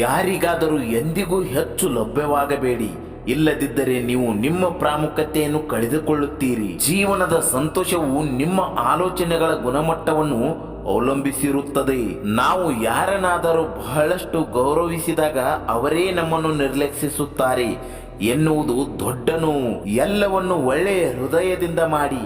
ಯಾರಿಗಾದರೂ ಎಂದಿಗೂ ಹೆಚ್ಚು ಲಭ್ಯವಾಗಬೇಡಿ, ಇಲ್ಲದಿದ್ದರೆ ನೀವು ನಿಮ್ಮ ಪ್ರಾಮುಖ್ಯತೆಯನ್ನು ಕಳೆದುಕೊಳ್ಳುತ್ತೀರಿ. ಜೀವನದ ಸಂತೋಷವು ನಿಮ್ಮ ಆಲೋಚನೆಗಳ ಗುಣಮಟ್ಟವನ್ನು ಅವಲಂಬಿಸಿರುತ್ತದೆ. ನಾವು ಯಾರನ್ನಾದರೂ ಬಹಳಷ್ಟು ಗೌರವಿಸಿದಾಗ ಅವರೇ ನಮ್ಮನ್ನು ನಿರ್ಲಕ್ಷಿಸುತ್ತಾರೆ ಎನ್ನುವುದು ದೊಡ್ಡ ನೋವು. ಎಲ್ಲವನ್ನು ಒಳ್ಳೆಯ ಹೃದಯದಿಂದ ಮಾಡಿ,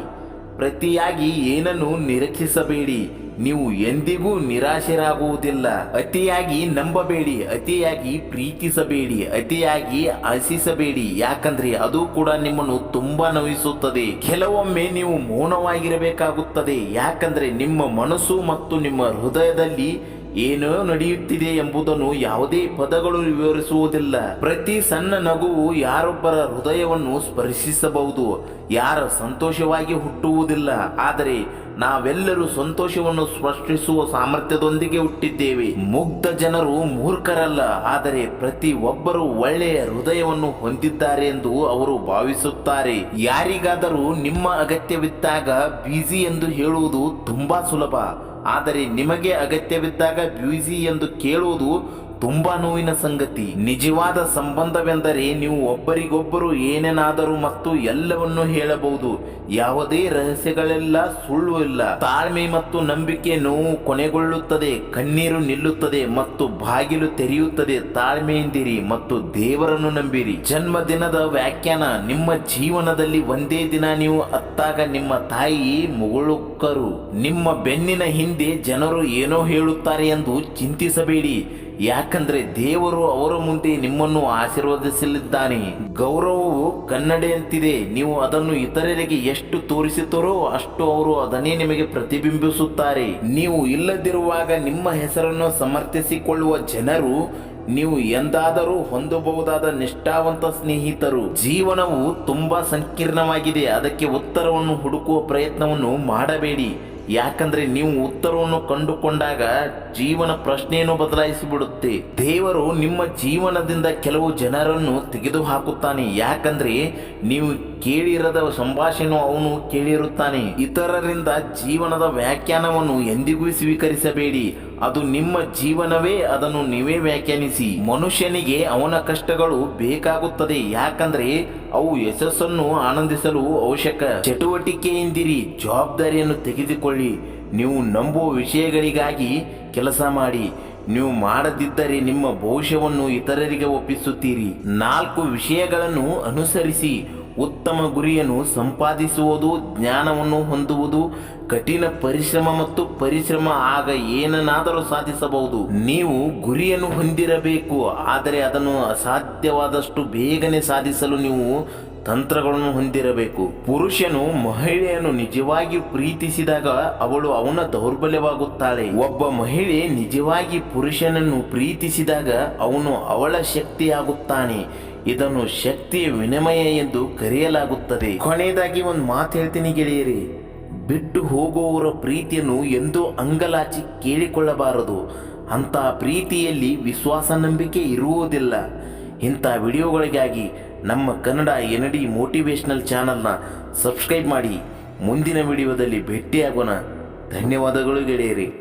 ಪ್ರತಿಯಾಗಿ ಏನನ್ನು ನಿರೀಕ್ಷಿಸಬೇಡಿ. ನೀವು ಎಂದಿಗೂ ನಿರಾಶರಾಗುವುದಿಲ್ಲ. ಅತಿಯಾಗಿ ನಂಬಬೇಡಿ, ಅತಿಯಾಗಿ ಪ್ರೀತಿಸಬೇಡಿ, ಅತಿಯಾಗಿ ಆಶಿಸಬೇಡಿ, ಯಾಕಂದ್ರೆ ಅದು ಕೂಡ ನಿಮ್ಮನ್ನು ತುಂಬಾ ನೋಯಿಸುತ್ತದೆ. ಕೆಲವೊಮ್ಮೆ ನೀವು ಮೌನವಾಗಿರಬೇಕಾಗುತ್ತದೆ, ಯಾಕಂದ್ರೆ ನಿಮ್ಮ ಮನಸ್ಸು ಮತ್ತು ನಿಮ್ಮ ಹೃದಯದಲ್ಲಿ ಏನೋ ನಡೆಯುತ್ತಿದೆ ಎಂಬುದನ್ನು ಯಾವುದೇ ಪದಗಳು ವಿವರಿಸುವುದಿಲ್ಲ. ಪ್ರತಿ ಸಣ್ಣ ನಗುವು ಯಾರೊಬ್ಬರ ಹೃದಯವನ್ನು ಸ್ಪರ್ಶಿಸಬಹುದು, ಯಾರ ಸಂತೋಷವಾಗಿ ಹುಟ್ಟುವುದಿಲ್ಲ. ಆದರೆ ನಾವೆಲ್ಲರೂ ಸಂತೋಷವನ್ನು ಸ್ಪರ್ಶಿಸುವ ಸಾಮರ್ಥ್ಯದೊಂದಿಗೆ ಹುಟ್ಟಿದ್ದೇವೆ. ಮುಗ್ಧ ಜನರು ಮೂರ್ಖರಲ್ಲ, ಆದರೆ ಪ್ರತಿ ಒಬ್ಬರು ಒಳ್ಳೆಯ ಹೃದಯವನ್ನು ಹೊಂದಿದ್ದಾರೆ ಎಂದು ಅವರು ಭಾವಿಸುತ್ತಾರೆ. ಯಾರಿಗಾದರೂ ನಿಮ್ಮ ಅಗತ್ಯವಿದ್ದಾಗ ಬ್ಯುಸಿ ಎಂದು ಹೇಳುವುದು ತುಂಬಾ ಸುಲಭ, ಆದರೆ ನಿಮಗೆ ಅಗತ್ಯವಿದ್ದಾಗ ಬ್ಯುಸಿ ಎಂದು ಕೇಳುವುದು ತುಂಬಾ ನೋವಿನ ಸಂಗತಿ. ನಿಜವಾದ ಸಂಬಂಧವೆಂದರೆ ನೀವು ಒಬ್ಬರಿಗೊಬ್ಬರು ಏನೇನಾದರೂ ಮತ್ತು ಎಲ್ಲವನ್ನೂ ಹೇಳಬಹುದು. ಯಾವುದೇ ರಹಸ್ಯಗಳೆಲ್ಲ, ಸುಳ್ಳು ಇಲ್ಲ. ತಾಳ್ಮೆ ಮತ್ತು ನಂಬಿಕೆ. ನೋವು ಕೊನೆಗೊಳ್ಳುತ್ತದೆ, ಕಣ್ಣೀರು ನಿಲ್ಲುತ್ತದೆ ಮತ್ತು ಬಾಗಿಲು ತೆರೆಯುತ್ತದೆ. ತಾಳ್ಮೆಯಿಂದಿರಿ ಮತ್ತು ದೇವರನ್ನು ನಂಬಿರಿ. ಜನ್ಮದಿನದ ವ್ಯಾಖ್ಯಾನ. ನಿಮ್ಮ ಜೀವನದಲ್ಲಿ ಒಂದೇ ದಿನ ನೀವು ಅತ್ತಾಗ ನಿಮ್ಮ ತಾಯಿ ಮುಗುಳುಕ್ಕರು. ನಿಮ್ಮ ಬೆನ್ನಿನ ಹಿಂದೆ ಜನರು ಏನೋ ಹೇಳುತ್ತಾರೆ ಎಂದು ಚಿಂತಿಸಬೇಡಿ, ಯಾಕಂದ್ರೆ ದೇವರು ಅವರ ಮುಂದೆ ನಿಮ್ಮನ್ನು ಆಶೀರ್ವದಿಸಲಿದ್ದಾನೆ. ಗೌರವವು ಕನ್ನಡಿಯಂತಿದೆ, ನೀವು ಅದನ್ನು ಇತರರಿಗೆ ಎಷ್ಟು ತೋರಿಸುತ್ತಾರೋ ಅಷ್ಟು ಅವರು ಅದನ್ನೇ ನಿಮಗೆ ಪ್ರತಿಬಿಂಬಿಸುತ್ತಾರೆ. ನೀವು ಇಲ್ಲದಿರುವಾಗ ನಿಮ್ಮ ಹೆಸರನ್ನು ಸಮರ್ಥಿಸಿಕೊಳ್ಳುವ ಜನರು ನೀವು ಎಂದಾದರೂ ಹೊಂದಬಹುದಾದ ನಿಷ್ಠಾವಂತ ಸ್ನೇಹಿತರು. ಜೀವನವು ತುಂಬಾ ಸಂಕೀರ್ಣವಾಗಿದೆ, ಅದಕ್ಕೆ ಉತ್ತರವನ್ನು ಹುಡುಕುವ ಪ್ರಯತ್ನವನ್ನು ಮಾಡಬೇಡಿ, ಯಾಕಂದ್ರೆ ನೀವು ಉತ್ತರವನ್ನು ಕಂಡುಕೊಂಡಾಗ ಜೀವನ ಪ್ರಶ್ನೆಯನ್ನು ಬದಲಾಯಿಸಿಬಿಡುತ್ತೆ. ದೇವರು ನಿಮ್ಮ ಜೀವನದಿಂದ ಕೆಲವು ಜನರನ್ನು ತೆಗೆದುಹಾಕುತ್ತಾನೆ, ಯಾಕಂದ್ರೆ ನೀವು ಕೇಳಿರದ ಸಂಭಾಷಣೆ ಅವನು ಕೇಳಿರುತ್ತಾನೆ. ಇತರರಿಂದ ಜೀವನದ ವ್ಯಾಖ್ಯಾನವನ್ನು ಎಂದಿಗೂ ಸ್ವೀಕರಿಸಬೇಡಿ, ಅದು ನಿಮ್ಮ ಜೀವನವೇ, ಅದನ್ನು ನೀವೇ ವ್ಯಾಖ್ಯಾನಿಸಿ. ಮನುಷ್ಯನಿಗೆ ಅವನ ಕಷ್ಟಗಳು ಬೇಕಾಗುತ್ತದೆ, ಯಾಕಂದ್ರೆ ಅವು ಯಶಸ್ಸನ್ನು ಆನಂದಿಸಲು ಅವಶ್ಯಕ. ಚಟುವಟಿಕೆಯಿಂದಿರಿ, ಜವಾಬ್ದಾರಿಯನ್ನು ತೆಗೆದುಕೊಳ್ಳಿ. ನೀವು ನಂಬುವ ವಿಷಯಗಳಿಗಾಗಿ ಕೆಲಸ ಮಾಡಿ. ನೀವು ಮಾಡದಿದ್ದರೆ ನಿಮ್ಮ ಭವಿಷ್ಯವನ್ನು ಇತರರಿಗೆ ಒಪ್ಪಿಸುತ್ತೀರಿ. 4 ವಿಷಯಗಳನ್ನು ಅನುಸರಿಸಿ. ಉತ್ತಮ ಗುರಿಯನ್ನು ಸಂಪಾದಿಸುವುದು, ಜ್ಞಾನವನ್ನು ಹೊಂದುವುದು, ಕಠಿಣ ಪರಿಶ್ರಮ ಮತ್ತು ಪರಿಶ್ರಮ, ಆಗ ಏನನ್ನಾದರೂ ಸಾಧಿಸಬಹುದು. ನೀವು ಗುರಿಯನ್ನು ಹೊಂದಿರಬೇಕು, ಆದರೆ ಅದನ್ನು ಅಸಾಧ್ಯವಾದಷ್ಟು ಬೇಗನೆ ಸಾಧಿಸಲು ನೀವು ತಂತ್ರಗಳನ್ನು ಹೊಂದಿರಬೇಕು. ಪುರುಷನು ಮಹಿಳೆಯನ್ನು ನಿಜವಾಗಿ ಪ್ರೀತಿಸಿದಾಗ ಅವಳು ಅವನ ದೌರ್ಬಲ್ಯವಾಗುತ್ತಾಳೆ. ಒಬ್ಬ ಮಹಿಳೆ ನಿಜವಾಗಿ ಪುರುಷನನ್ನು ಪ್ರೀತಿಸಿದಾಗ ಅವನು ಅವಳ ಶಕ್ತಿಯಾಗುತ್ತಾನೆ. ಇದನ್ನು ಶಕ್ತಿಯ ವಿನಿಮಯ ಎಂದು ಕರೆಯಲಾಗುತ್ತದೆ. ಕೊನೆಯದಾಗಿ ಒಂದು ಮಾತು ಹೇಳ್ತೀನಿ ಗೆಳೆಯರಿ, ಬಿಟ್ಟು ಹೋಗುವವರ ಪ್ರೀತಿಯನ್ನು ಎಂದೂ ಅಂಗಲಾಚಿ ಕೇಳಿಕೊಳ್ಳಬಾರದು. ಅಂತಹ ಪ್ರೀತಿಯಲ್ಲಿ ವಿಶ್ವಾಸ, ನಂಬಿಕೆ ಇರುವುದಿಲ್ಲ. ಇಂಥ ವಿಡಿಯೋಗಳಿಗಾಗಿ ನಮ್ಮ ಕನ್ನಡ ND ಮೋಟಿವೇಶನಲ್ ಚಾನಲ್ನ ಸಬ್ಸ್ಕ್ರೈಬ್ ಮಾಡಿ. ಮುಂದಿನ ವಿಡಿಯೋದಲ್ಲಿ ಭೇಟಿಯಾಗೋಣ. ಧನ್ಯವಾದಗಳು ಗೆಳೆಯರಿ.